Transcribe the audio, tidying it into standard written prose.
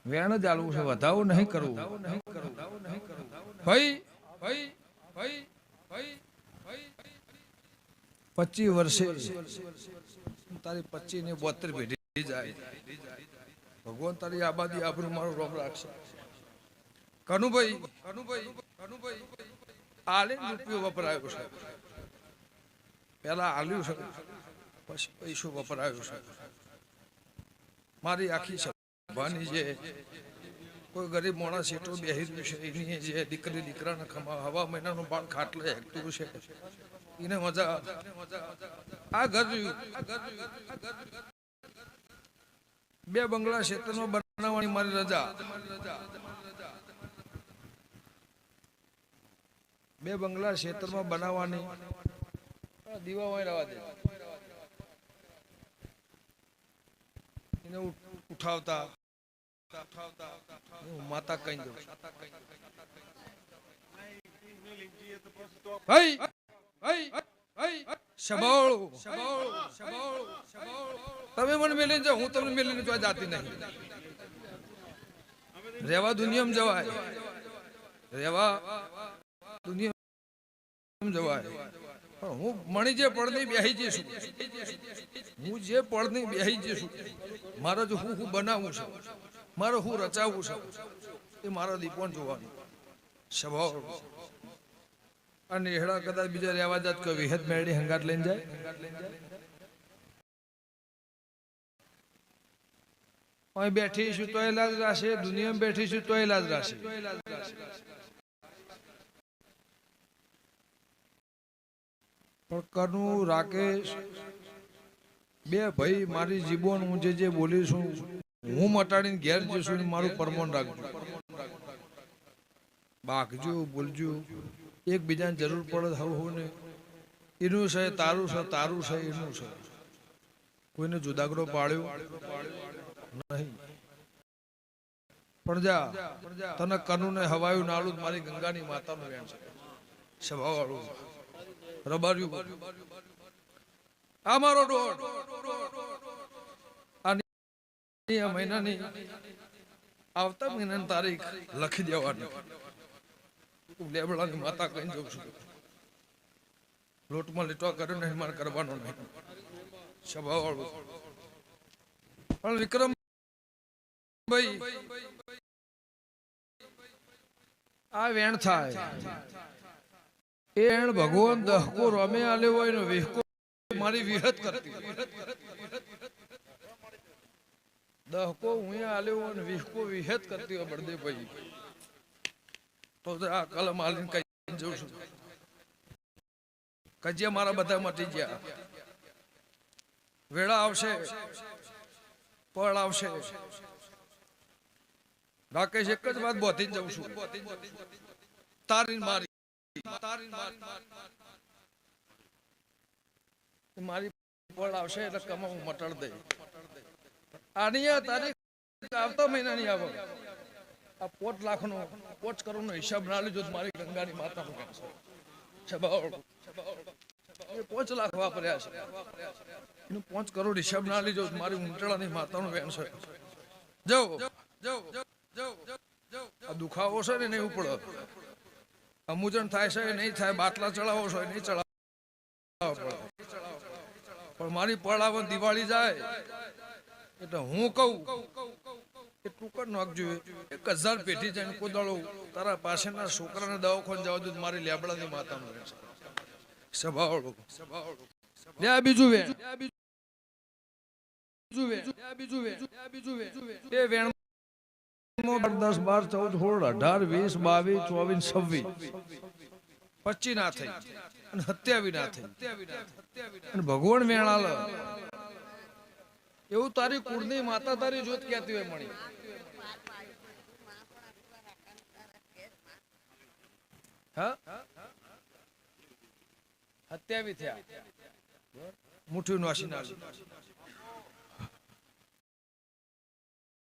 વેણ જ આલવું છે, વધાવું નહીં કરવું ભાઈ 25 વર્ષે તારી 25 ને 72 પેઢી જાય, ભગવાન તારી આબાદી આબરૂ મારું રોમ રાખશે. કનુભાઈ આલે રૂપિયો વપરાયો છે, પેલા આલ્યું છે પછી પૈસો વપરાયો છે. મારી આખી સભાની જે કોઈ ગરીબ માણસ એટલો બેહી રહ્યું છે, એની જે દીકરી દીકરાને હવા મહિનાનું બાળ ખાટલે હેકતું છે, એને મજા આ ઘર બે બંગલા ક્ષેત્રમાં બનાવવાની મારી રજા, બે બંગલા ક્ષેત્રમાં બનાવવાની દીવા રવા દે એને ઉઠાવતા માતા કઈ દઉં તમે મને મેલીને જાઓ, હું તમને મેલીને જો જાતી નહીં. રેવા દુનિયામાં જવાય, રેવા દુનિયામાં જવાય. હું મણી જે પડની બેહી જઈશું, હું જે પડની બેહી જઈશું, મારે જો હું બનાવું છું, મારે હું રચાવવું છે, એ મારા દીપોન જોવાનું સ્વભાવ. અને હેડા કદાચ બીજા રહેવા જાત કે વિહત મેળી હંગાટ લઈને જાય, અહીં બેઠીશું તો એ લાજ રાશે, દુનિયામાં બેઠીશું તો એ લાજ રાશે. પણ કનુ રાકેશ બે ભાઈ મારી જીબોન હું જે બોલીશું હું મટાડીને ઘેર જઈશું, મારું પરમોન રાખજો, બાકજો બોલજો. એકબીજાને જરૂર પડે હું ને એનું છે, તારું છે, તારું છે, એનું છે. કોઈને જુદાગરો પાડ્યો નહીં. પણ જા તને કનુ ને હવાયું નાળું મારી ગંગાની માતાનું વેણ છે, સ્વભાવ વાળું રબાર્યું. આ મારો ડોટ આ મહિનાની આવતા મહિનાની તારીખ લખી દેવાની. લેબડાની માતા કઈ જઉં છું, લોટમાં લીટવા કર્યો નહીં, મારે કરવાનો નહીં, સ્વભાવ વાળું. પણ વિક્રમ ભાઈ આ વેણ થાય એ વેણ ભગવાન દહકો રમે આલ્યો હોય ને વિહકો મારી વિહત કરતી, દહકો હું આલ્યો હોય ને વિહકો વિહત કરતી હોય બળદેવભાઈ. તો આ કલમ આલીને કઈ જઉં છું, કજિયા મારા બધા મટી ગયા. વેળા આવશે, પળ આવશે. રાકેશ એક જ વાત બોધી જઉં છું, તારી મારી મારી પળ આવશે એટલે કમાવું મટાડ દે. આની તારીખ આવતા મહિનાની આવે. આ 5 લાખનો 5 કરોડનો હિસાબ ના લીધો મારી ગંગાની માતાનું કામ છે. 5 લાખ વાપર્યા છે, એનું 5 કરોડ હિસાબ ના લીધો મારી ઉંટળાની માતાનું વેણ છે. જાઓ આ દુખાવો છે ને નહીં ઉપડે, અમુજન થાય છે નહીં થાય, બાટલા ચડાવો છો નહીં ચડાવવા પડે. પણ મારી પળ આવે દિવાળી જાય એટલે હું કહું એટલું કર નાખજો. 1000 પેઢી જઈને કોદાળો તારા પાસેના છોકરાને દવાખાને જવા દો, મારી લેબડાની માતાનું વેણ છે. સ્વભાવ બીજું વેણ એ વેણ 10, 12, 14, 18, 20, 22, 24, 26 25 ના થઈ અને 27 ના થઈ અને ભગવાન વેણાલ એવું તારી કુળની માતા તારી જોત કહેતી હોય મણી. હા 27 થયા મુઠ્ઠી નાસી નાસી